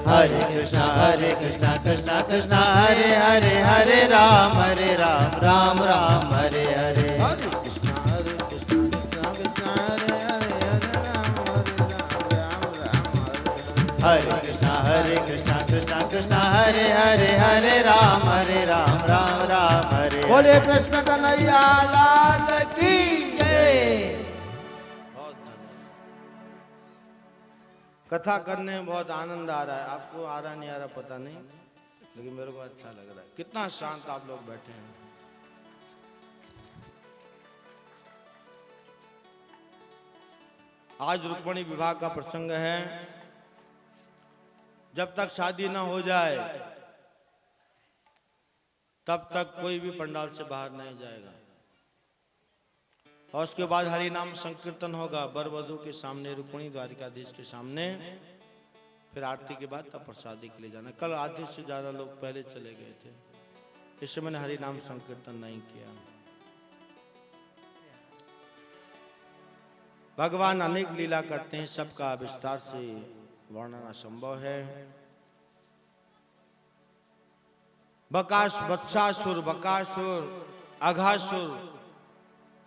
हरे कृष्णा कृष्णा कृष्णा हरे हरे, हरे राम राम राम हरे हरे। हरे कृष्णा कृष्णा कृष्णा हरे हरे, हरे राम राम राम हरे कृष्णा कृष्णा कृष्णा हरे हरे, हरे राम राम हरे। बोले कृष्ण कन्हैया लाल की जय। बहुत धन्यवाद। कथा करने में बहुत आनंद आ रहा है। आपको आ रहा नहीं आ रहा पता नहीं, लेकिन मेरे को अच्छा लग रहा है। कितना शांत आप लोग बैठे हैं। आज रुक्मणी विवाह का प्रसंग है। जब तक शादी ना हो जाए तब तक कोई भी पंडाल से बाहर नहीं जाएगा। और उसके बाद हरि नाम संकीर्तन होगा वर वधू के सामने, रुक्मणी द्वारिकाधीश के सामने। फिर आरती के बाद तब प्रसादी के लिए जाना। कल आधे से ज्यादा लोग पहले चले गए थे, इससे मैंने हरि नाम संकीर्तन नहीं किया। भगवान अनेक लीला करते हैं, सबका विस्तार से वर्णन असंभव है। बत्सासुर, बकासुर,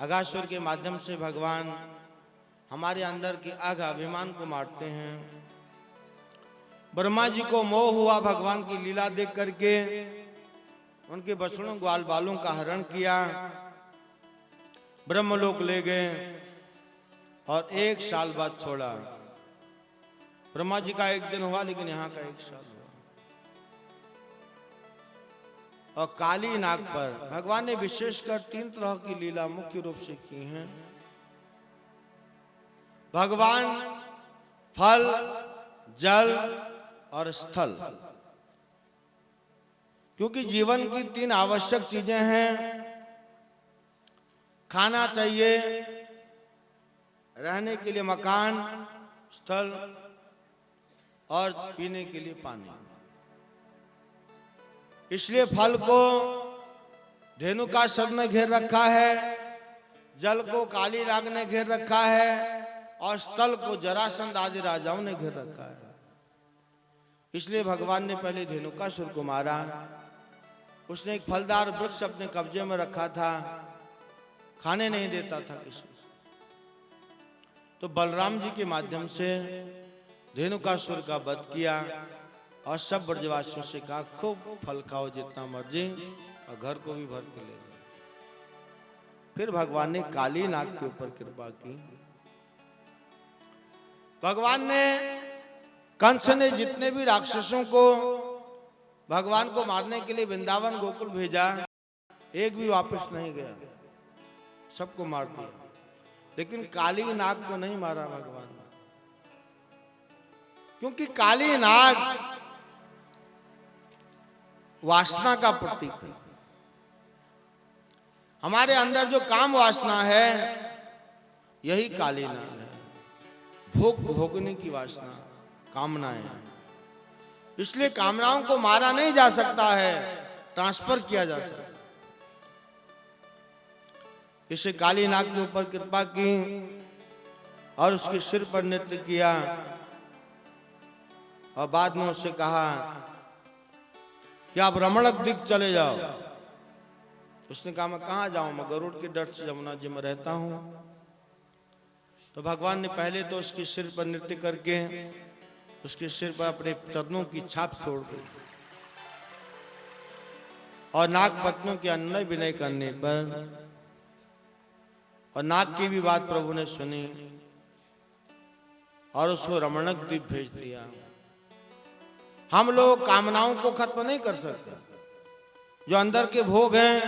अघासुर के माध्यम से भगवान हमारे अंदर के अघ अभिमान को मारते हैं। ब्रह्मा जी को मोह हुआ भगवान की लीला देख करके, उनके बछड़ों ग्वाल बालों का हरण किया, ब्रह्मलोक ले गए और 1 साल बाद छोड़ा। ब्रह्मा जी का 1 दिन हुआ, लेकिन यहाँ का 1 साल हुआ। और काली नाग पर भगवान ने विशेषकर 3 तरह की लीला मुख्य रूप से की हैं। भगवान फल, जल और स्थल, क्योंकि जीवन की 3 आवश्यक चीजें हैं। खाना चाहिए, रहने के लिए मकान, स्थल और पीने के लिए पानी। इसलिए फल को धेनु का सर ने घेर रखा है, जल को काली नाग ने घेर रखा है और स्थल को जरासंध आदि राजाओं ने घेर रखा है। इसलिए भगवान ने पहले धेनुकासुर को मारा। उसने एक फलदार वृक्ष अपने कब्जे में रखा था, खाने नहीं देता था किसी को। तो बलराम जी के माध्यम से धेनुकासुर का वध किया और सब ब्रजवासियों से कहा खूब फल खाओ जितना मर्जी, और घर को भी भर के ले लो। फिर भगवान ने काली नाग के ऊपर कृपा की। भगवान ने, कंस ने जितने भी राक्षसों को भगवान को मारने के लिए वृंदावन गोकुल भेजा, एक भी वापस नहीं गया, सबको मार दिया। लेकिन काली नाग को नहीं मारा भगवान ने, क्योंकि काली नाग वासना का प्रतीक है। हमारे अंदर जो काम वासना है, यही काली नाग है। भोगने की वासना, कामनाएं। इसलिए कामनाओं को मारा नहीं जा सकता है, ट्रांसफर किया जा सकता है। इसे काली नाग के ऊपर कृपा की और उसके सिर पर नृत्य किया और बाद में उससे कहा कि आप रमणक दिख चले जाओ। उसने कहा मैं कहाँ जाऊं, मैं गरुड़ के डर से यमुना जी में रहता हूं। तो भगवान ने पहले तो उसके सिर पर नृत्य करके उसके सिर पर अपने चरणों की छाप छोड़ दी, और नाग पत्नियों के अन्य विनय करने पर, और नाग की भी बात प्रभु ने सुनी और उसको रमणक द्वीप भेज दिया। हम लोग कामनाओं को खत्म नहीं कर सकते, जो अंदर के भोग हैं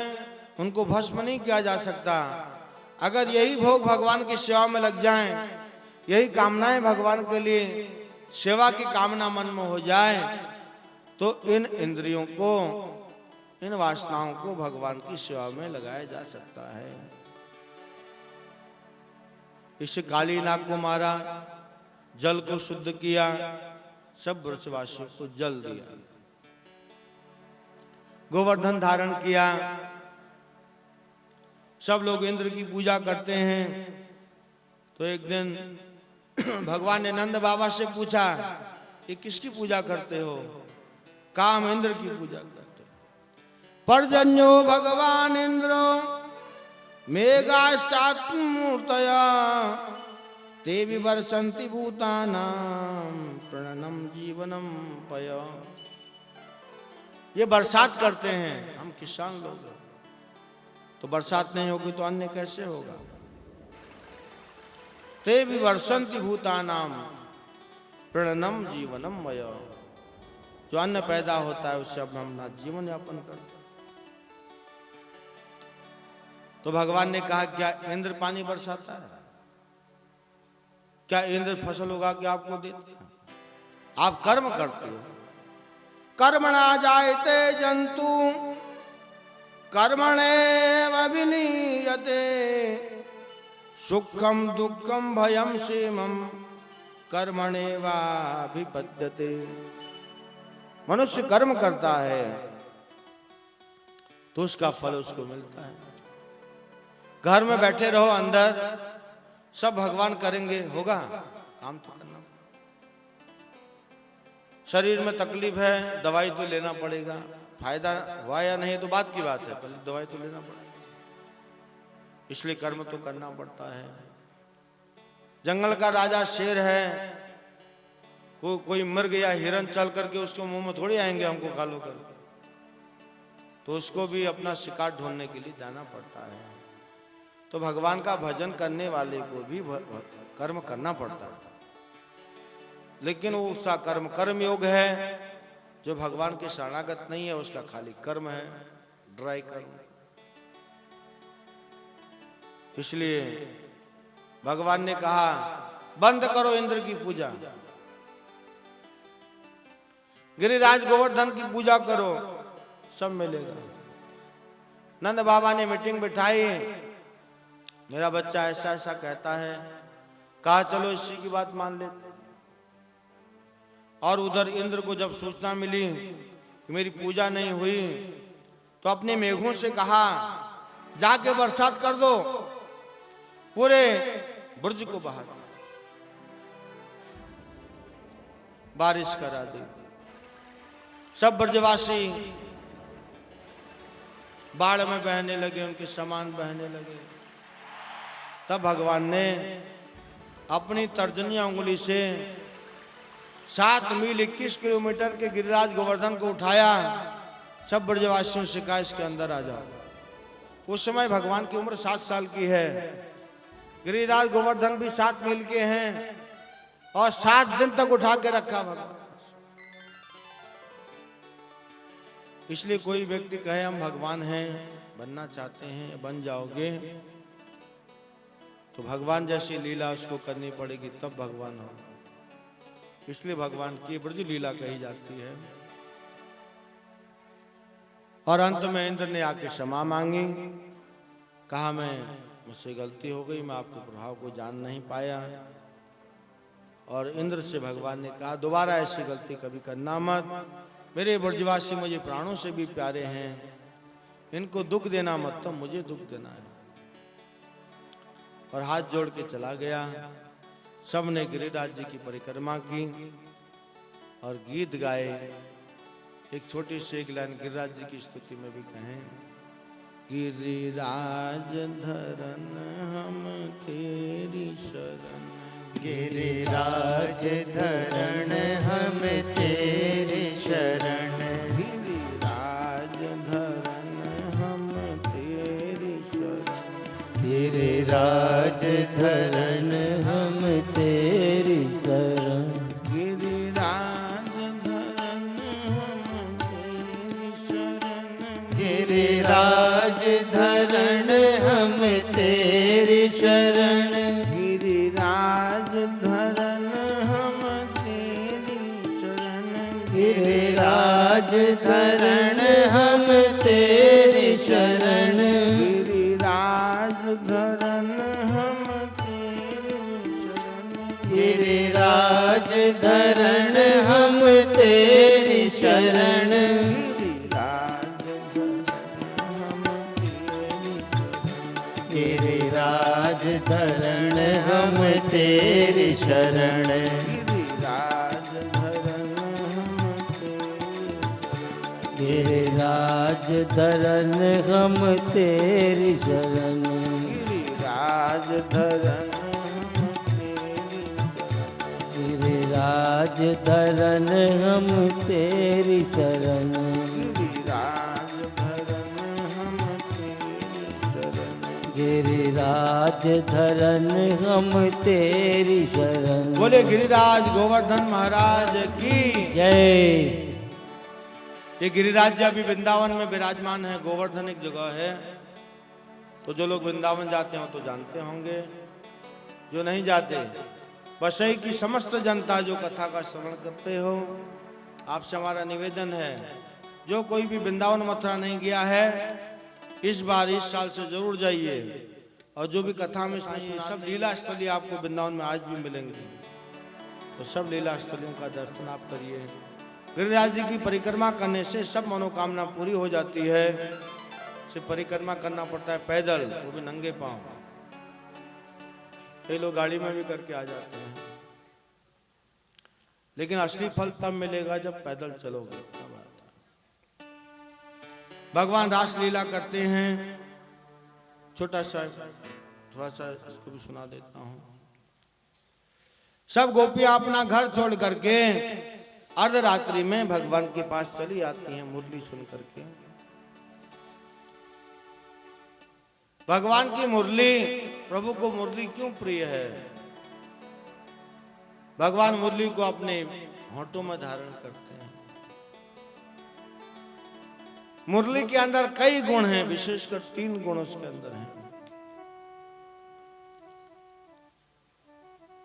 उनको भस्म नहीं किया जा सकता। अगर यही भोग भगवान की सेवा में लग जाएं, यही कामनाएं भगवान के लिए सेवा की कामना मन में हो जाए, तो इन इंद्रियों को, इन वासनाओं को भगवान की सेवा में लगाया जा सकता है। इसे काली नाग को मारा, जल को शुद्ध किया, सब ब्रजवासियों को जल दिया, गोवर्धन धारण किया। सब लोग इंद्र की पूजा करते हैं। तो एक दिन भगवान ने नंद बाबा से पूछा ये किसकी पूजा करते हो? काम इंद्र की पूजा करते हो। पर्जन्यो भगवान इंद्र मेघा सात्मूर्तया ते विवर्षन्ति भूतानां प्रणनम जीवनम पय। ये बरसात करते हैं, हम किसान लोग, तो बरसात नहीं होगी तो अन्न कैसे होगा? ते विवर्षन्ति भूतानां प्रणनम जीवनम मय। जो अन्न पैदा होता है उससे अपना जीवन यापन करते। तो भगवान ने कहा क्या इंद्र पानी बरसाता है? क्या इंद्र फसल उगा के आपको देते हैं? आप कर्म करते हो। कर्मणा जायते जंतु कर्मणेव विलीयते सुखम दुखम भयम क्षेमम कर्मणेवाभिपद्यते। मनुष्य कर्म करता है तो उसका फल उसको मिलता है। घर में बैठे रहो अंदर, सब भगवान करेंगे, होगा? काम तो करना। शरीर में तकलीफ है, दवाई तो लेना पड़ेगा। फायदा हुआ या नहीं तो बात की बात है, पहले दवाई तो लेना पड़ेगा। इसलिए कर्म तो करना पड़ता है। जंगल का राजा शेर है, कोई मर गया हिरन चल करके उसको मुंह में थोड़ी आएंगे हमको खा लो कर, तो उसको भी अपना शिकार ढूंढने के लिए जाना पड़ता है। तो भगवान का भजन करने वाले को भी कर्म करना पड़ता है, लेकिन वो उसका कर्म कर्म योग है। जो भगवान के शरणागत नहीं है उसका खाली कर्म है, ड्राई कर्म। इसलिए भगवान ने कहा बंद करो इंद्र की पूजा, गिरिराज गोवर्धन की पूजा करो, सब मिलेगा। नंद बाबा ने मीटिंग बिठाई, मेरा बच्चा ऐसा ऐसा कहता है, कहा चलो इसी की बात मान लेते। और उधर इंद्र को जब सूचना मिली कि मेरी पूजा नहीं हुई, तो अपने मेघों से कहा जाके बरसात कर दो, पूरे बुर्ज को बहा दो, बारिश करा दी। सब ब्रजवासी बाढ़ में बहने लगे, उनके सामान बहने लगे। तब भगवान ने अपनी तर्जनी उंगली से 7 मील 21 किलोमीटर के गिरिराज गोवर्धन को उठाया। सब ब्रजवासियों से कहा इसके अंदर आ जाओ। उस समय भगवान की उम्र 7 साल की है, गिरिराज गोवर्धन भी 7 मील के हैं, और 7 दिन तक उठा के रखा भगवान। इसलिए कोई व्यक्ति कहे हम भगवान हैं, बनना चाहते हैं, बन जाओगे, तो भगवान जैसी लीला उसको करनी पड़ेगी तब भगवान हो। इसलिए भगवान की ब्रज लीला कही जाती है। और अंत में इंद्र ने आके क्षमा मांगी, कहा मैं मुझसे गलती हो गई, मैं आपके प्रभाव को जान नहीं पाया। और इंद्र से भगवान ने कहा दोबारा ऐसी गलती कभी करना मत, मेरे ब्रजवासी मुझे प्राणों से भी प्यारे हैं, इनको दुख देना मत, तो मुझे दुख देना है। और हाथ जोड़ के चला गया। सब ने गिरिराज जी की परिक्रमा की और गीत गाए। एक छोटी सी एक लाइन गिरिराज जी की स्तुति में भी कहें, गिरिराज धरन हम तेरी शरण, गिरिराज धरण हम तेरी शरण, गिरिराज धरन हम तेरी शरण, गिरिराज धरण हम तेरी शरण, गिरिराज धरन हम तेरी शरण, गिरिराज धरण हम तेरी शरण, गिरिराज धरन हम तेरी शरण, गिरिराज धरण हम तेरी शरण, गिरिराज धरन हम तेरी शरण, गिरिराज धरण हम तेरी शरण, गिरिराज धरन हम तेरी शरण, गिरिराज धरण गिरिराज धरन हम तेरी शरण, गिरिराज धरन हम तेरी शरण, गिरिराज धरन हम तेरी शरण, गिरिराज धरन हम तेरी शरण, गिरिराज धरन हम तेरी शरण। बोले गिरिराज गोवर्धन महाराज की जय। ये गिरिराज जी अभी वृंदावन में विराजमान है। गोवर्धन एक जगह है, तो जो लोग वृंदावन जाते हो तो जानते होंगे, जो नहीं जाते, बसई की समस्त जनता जो कथा का श्रवण करते हो, आपसे हमारा निवेदन है, जो कोई भी वृंदावन मथुरा नहीं गया है, इस बार इस साल से जरूर जाइए। और जो भी कथा में सुनिए, सब लीला स्थली आपको वृंदावन में आज भी मिलेंगी, तो सब लीला स्थलियों का दर्शन आप करिए। गिरिराज जी की परिक्रमा करने से सब मनोकामना पूरी हो जाती है। सिर्फ परिक्रमा करना पड़ता है पैदल, वो भी नंगे पांव। कई लोग गाड़ी में भी करके आ जाते हैं, लेकिन असली फल तब मिलेगा जब पैदल चलोगे। भगवान रास लीला करते हैं। छोटा सा थोड़ा सा इसको भी सुना देता हूं। सब गोपियां अपना घर छोड़ करके अर्धरात्रि में भगवान के पास चली आती हैं मुरली सुन करके। भगवान की मुरली, प्रभु को मुरली क्यों प्रिय है? भगवान मुरली को अपने होठों में धारण करते हैं। मुरली के अंदर कई गुण हैं, विशेषकर 3 गुण उसके अंदर हैं।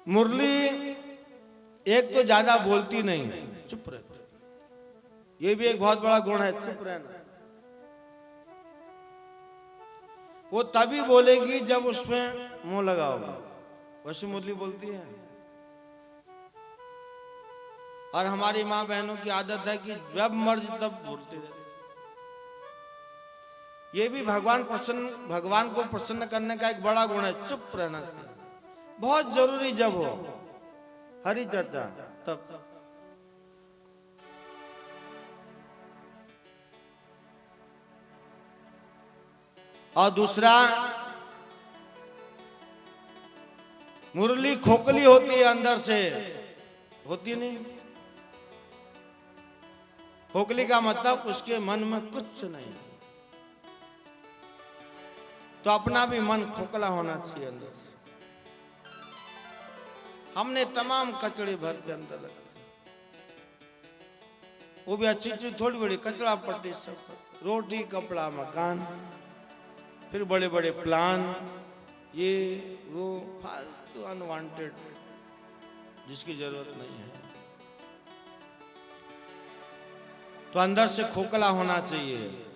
मुरली एक तो ज्यादा बोलती नहीं है, चुप रहती। ये भी एक बहुत बड़ा गुण है, चुप रहना। वो तभी बोलेगी जब उसमें मुंह लगा होगा, वैसे मुरली बोलती है। और हमारी माँ बहनों की आदत है कि जब मर्ज तब बोलते रहते। ये भी भगवान को प्रसन्न करने का एक बड़ा गुण है, चुप रहना चाहिए। बहुत जरूरी जब हो हरि चर्चा तब। और दूसरा, मुरली खोखली होती है अंदर से, होती नहीं। खोखली का मतलब उसके मन में कुछ नहीं, तो अपना भी मन खोखला होना चाहिए अंदर से। हमने तमाम कचड़े भर के अंदर रखे, वो भी अच्छी चीज थोड़ी बड़ी, कचड़ा पट्टी सब, रोटी कपड़ा मकान, फिर बड़े बड़े प्लान, ये वो फालतू अनवांटेड जिसकी जरूरत नहीं है। तो अंदर से खोखला होना चाहिए।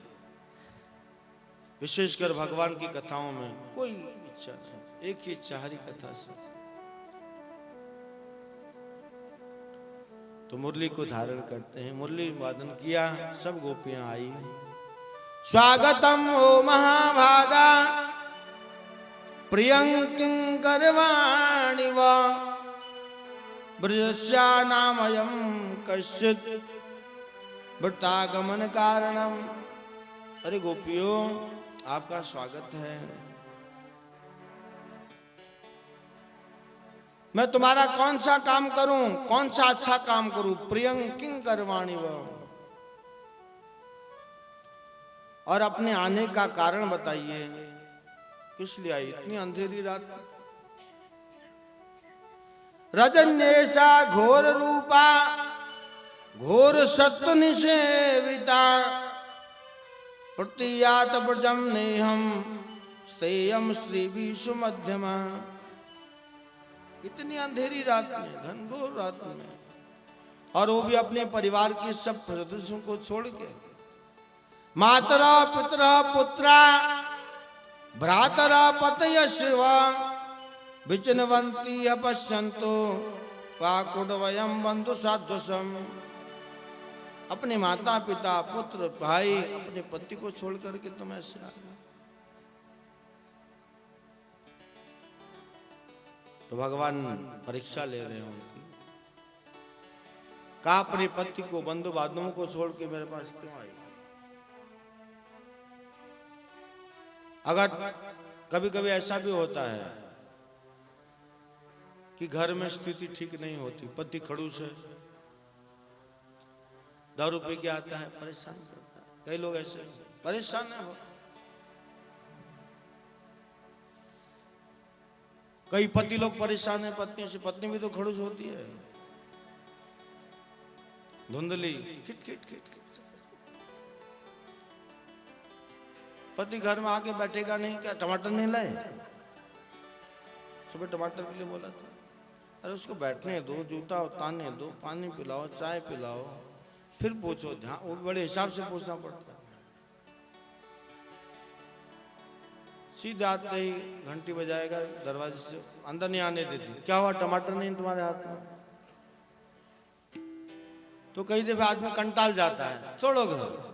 विशेषकर भगवान की कथाओं में कोई इच्छा नहीं, एक ही इच्छा हरि कथा से। तो मुरली को धारण करते हैं। मुरली वादन किया, सब गोपियां आई। स्वागतम ओ महाभागा प्रियं किंकरवाणि वा ब्रजस्या नामयं कश्चित् वृत्तागमन कारणम। अरे गोपियों, आपका स्वागत है। मैं तुम्हारा कौन सा काम करूं, कौन सा अच्छा काम करूं? प्रियं किंकरवाणि वा, और अपने आने का कारण बताइए, किस लिए आई इतनी अंधेरी रात? रजन्येषा घोर रूपा घोर सत्व निषेविता प्रतीयात ब्रजम नेहम स्तेयम श्री विषु मध्यमा। इतनी अंधेरी रात में, घनघोर रात में, और वो भी अपने परिवार के सब सदस्यों को छोड़ के, मातरा पितरा पुत्रा भ्रातरा पतय शिवा विचिन्वन्ति अपश्यन्तो काकुटवयं बंधु साध्वसम। अपने माता पिता पुत्र भाई अपने पति को छोड़ करके तुम ऐसे आ गए। तो भगवान परीक्षा ले रहे हैं उनकी। कहा अपने पति को बंधु बांधवों को छोड़ के मेरे पास क्यों आई? अगर कभी कभी ऐसा भी होता है कि घर में स्थिति ठीक नहीं होती, पति खड़ूस है, दारू पी के आता है, परेशान करता है, कई लोग ऐसे परेशान है वो। कई पति लोग परेशान है पत्नियों से, पत्नी भी तो खड़ूस होती है, धुंधली, खिट खिट खिट खिट। पति घर में आके बैठेगा नहीं, क्या टमाटर नहीं लाए? सुबह टमाटर के लिए बोला था, अरे उसको बैठने दो, जूता उतारने दो, पानी पिलाओ, चाय पिलाओ, फिर पूछो। ध्यान, वो बड़े हिसाब से पूछना पड़ता है। सीधे आते ही घंटी बजाएगा, दरवाजे से अंदर नहीं आने देती, क्या हुआ टमाटर नहीं तुम्हारे हाथ में? तो कई दफे आदमी कंटाल जाता है, छोड़ो घर।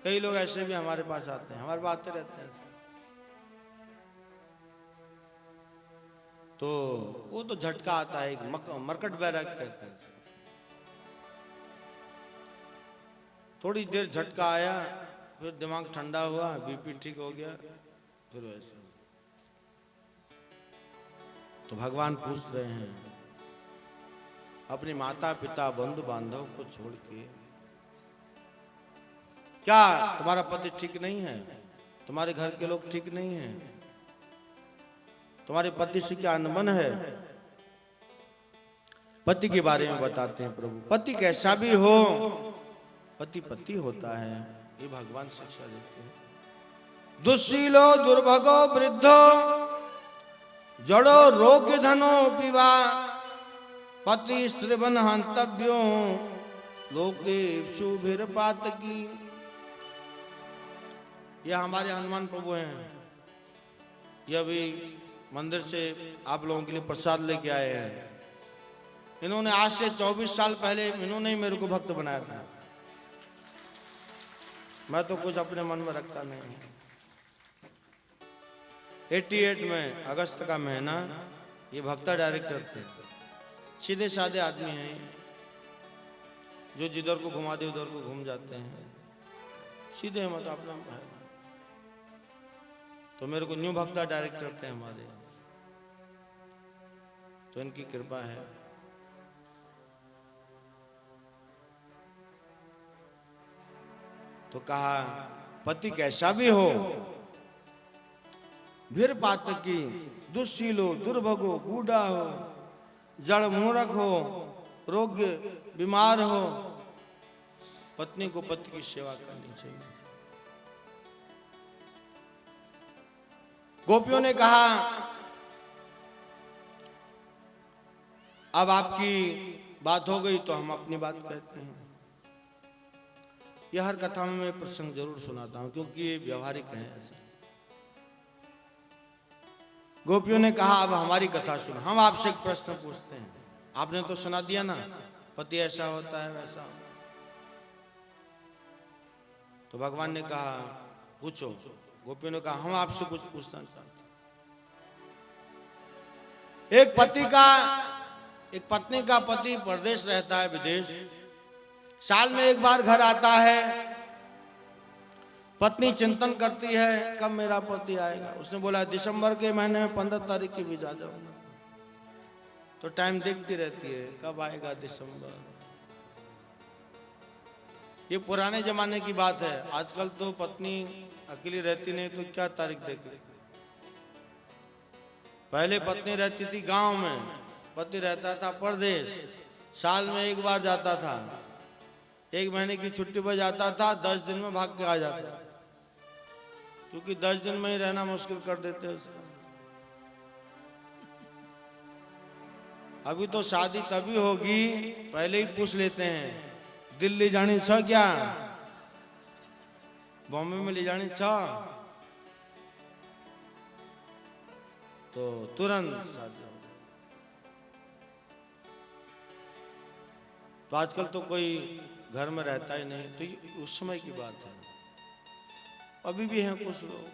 कई लोग ऐसे भी हमारे पास आते हैं, हमारे पास आते रहते हैं। तो वो तो झटका आता है, एक मरकट बैराग कहते हैं। थोड़ी देर झटका आया, फिर दिमाग ठंडा हुआ, बीपी ठीक हो गया, फिर वैसे। तो भगवान पूछ रहे हैं, अपने माता पिता बंधु बांधव को छोड़ के क्या तुम्हारा पति ठीक नहीं है? तुम्हारे घर के लोग ठीक नहीं हैं? तुम्हारे पति से क्या अनबन है? पति के बारे में बताते हैं प्रभु। पति कैसा भी हो, पति पति होता है, ये भगवान शिक्षा देते हैं। दुशीलो दुर्भगो वृद्धो जड़ो रोग्य धनो पिवा पति स्त्रीवन हंतव्यो लोके शुभिर पातकी। यह हमारे हनुमान प्रभु हैं। यह भी मंदिर से आप लोगों के लिए प्रसाद लेके आए हैं। इन्होंने आज से 24 साल पहले इन्होंने ही मेरे को भक्त बनाया था। मैं तो कुछ अपने मन में रखता नहीं। 88 में अगस्त का महीना, ये भक्ता डायरेक्टर थे, सीधे साधे आदमी हैं, जो जिधर को घुमा दे उधर को घूम जाते हैं, सीधे मत अपना है। तो मेरे को न्यू भक्ता डायरेक्टर थे हमारे, तो इनकी कृपा है। तो कहा पति कैसा भी हो, भीर पातकी, दुशीलो दुर्भगो बूढ़ा हो, जड़ मूर्ख हो, रोग्य बीमार हो, पत्नी को पति की सेवा करनी चाहिए। गोपियों ने कहा अब आपकी बात हो गई तो हम अपनी बात कहते हैं। यह हर कथा में मैं प्रसंग जरूर सुनाता हूं, क्योंकि ये व्यवहारिक है। गोपियों ने कहा अब हमारी कथा सुनो, हम आपसे एक प्रश्न पूछते हैं। आपने तो सुना दिया ना, पति ऐसा होता है वैसा। तो भगवान ने कहा पूछो। गोपियों ने कहा हम आपसे कुछ पूछना चाहते हैं। एक पत्नी का पति परदेश रहता है, विदेश, साल में एक बार घर आता है। पत्नी चिंतन करती है कब मेरा पति आएगा। उसने बोला दिसंबर के महीने में 15 तारीख की भी जा जाऊंगा। तो टाइम देखती रहती है कब आएगा दिसंबर। ये पुराने जमाने की बात है। आजकल तो पत्नी अकेली रहती नहीं तो क्या तारीख देखे। पहले पत्नी रहती थी गांव में, पति रहता था परदेश, साल में एक बार जाता था, 1 महीने की छुट्टी पर जाता था, 10 दिन में भाग के आ जाता, क्योंकि 10 दिन में ही रहना मुश्किल कर देते उसको। अभी तो शादी तभी होगी, पहले ही पूछ लेते हैं दिल्ली जानी छ क्या, बॉम्बे में ले जानी छ, तो तुरंत शादी। तो आजकल तो कोई घर में रहता ही नहीं। तो ये उस समय की बात है। अभी भी हैं कुछ लोग।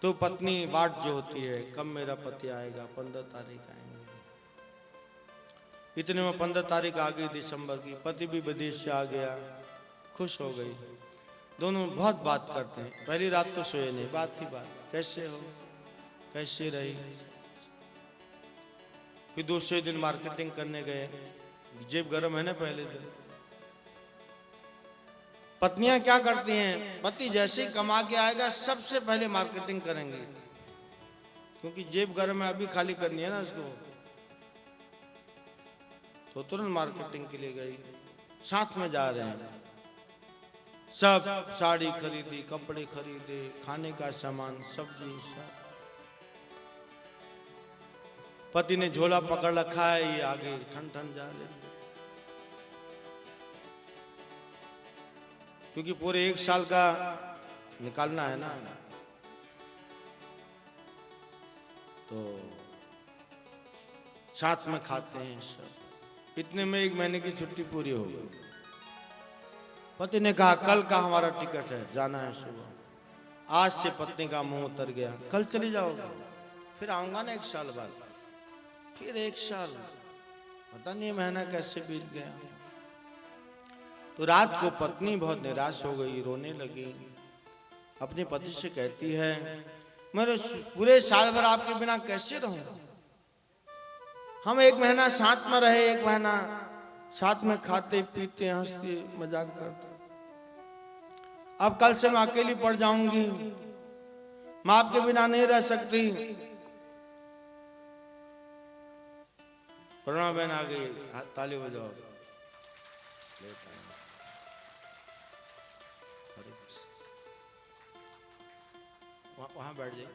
तो पत्नी बाट जो होती है कब मेरा पति आएगा, 15 तारीख आएंगे। इतने में 15 तारीख आ गई दिसंबर की, पति भी विदेश से आ गया, खुश हो गई। दोनों बहुत बात करते हैं। पहली रात तो सोए नहीं, बात ही बात, कैसे हो, कैसे रही। फिर दूसरे दिन मार्केटिंग करने गए, जेब गरम है ना पहले दिन। पत्नियां क्या करती हैं, पति जैसे ही कमा के आएगा सबसे पहले मार्केटिंग करेंगे, क्योंकि जेब गरम है, अभी खाली करनी है ना उसको। तो तुरंत मार्केटिंग के लिए गई, साथ में जा रहे हैं सब। साड़ी खरीदी, कपड़े खरीदे, खाने का सामान, सब्जी सब। पति ने झोला पकड़ रखा है, ये आगे ठन ठन जा रहे, क्योंकि पूरे 1 साल का निकालना है ना। तो साथ में खाते हैं सब। इतने में 1 महीने की छुट्टी पूरी हो गई। पति ने कहा कल का हमारा टिकट है, जाना है सुबह। आज से पत्नी का मुंह उतर गया, कल चली जाओगे, फिर आऊंगा ना 1 साल बाद। फिर 1 साल, पता नहीं महीना कैसे बीत गया। तो रात को पत्नी बहुत निराश हो गई, रोने लगी। अपने पति से कहती है, मैं पूरे साल भर आपके बिना कैसे रहूंगा। हम 1 महीना साथ में रहे, 1 महीना साथ में खाते पीते हंसते मजाक करते। अब कल से मैं अकेली पड़ जाऊंगी, मैं आपके बिना नहीं रह सकती। प्रणव बहन आ गई, ताली बजाओ। वहां बैठ जाइए,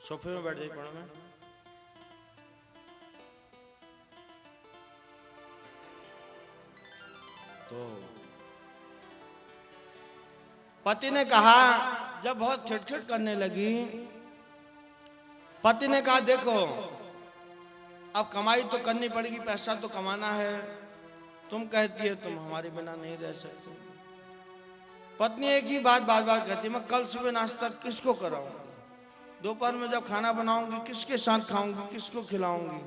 सोफे में बैठ जाइए प्रणव में। तो पति ने कहा, जब बहुत खिटखिट करने लगी, पति ने कहा देखो अब कमाई तो करनी पड़ेगी, पैसा तो कमाना है। तुम कहती है तुम हमारे बिना नहीं रह सकते। पत्नी एक ही बात बार बार कहती, मैं कल सुबह नाश्ता किसको कराऊंगी, दोपहर में जब खाना बनाऊंगी किसके साथ खाऊंगी, किसको खिलाऊंगी।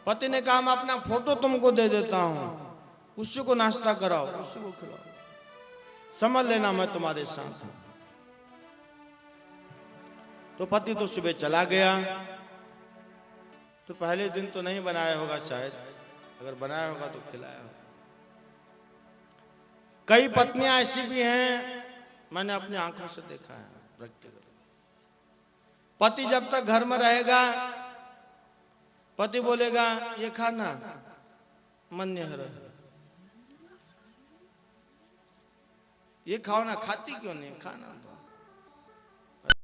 पति ने कहा मैं अपना फोटो तुमको दे देता हूं, उसी को नाश्ता कराओ, उसी को खिलाओ, समझ लेना मैं तुम्हारे साथ हूं। तो पति तो सुबह चला गया। तो पहले दिन तो नहीं बनाया होगा शायद, अगर बनाया होगा तो खिलाया होगा। कई पत्नियां ऐसी भी हैं, मैंने अपनी आंखों से देखा है प्रैक्टिकल। पति जब तक घर में रहेगा, पति बोलेगा ये खाना, मन नहीं रहा, ये खाओ ना, खाती क्यों नहीं, खाना दो।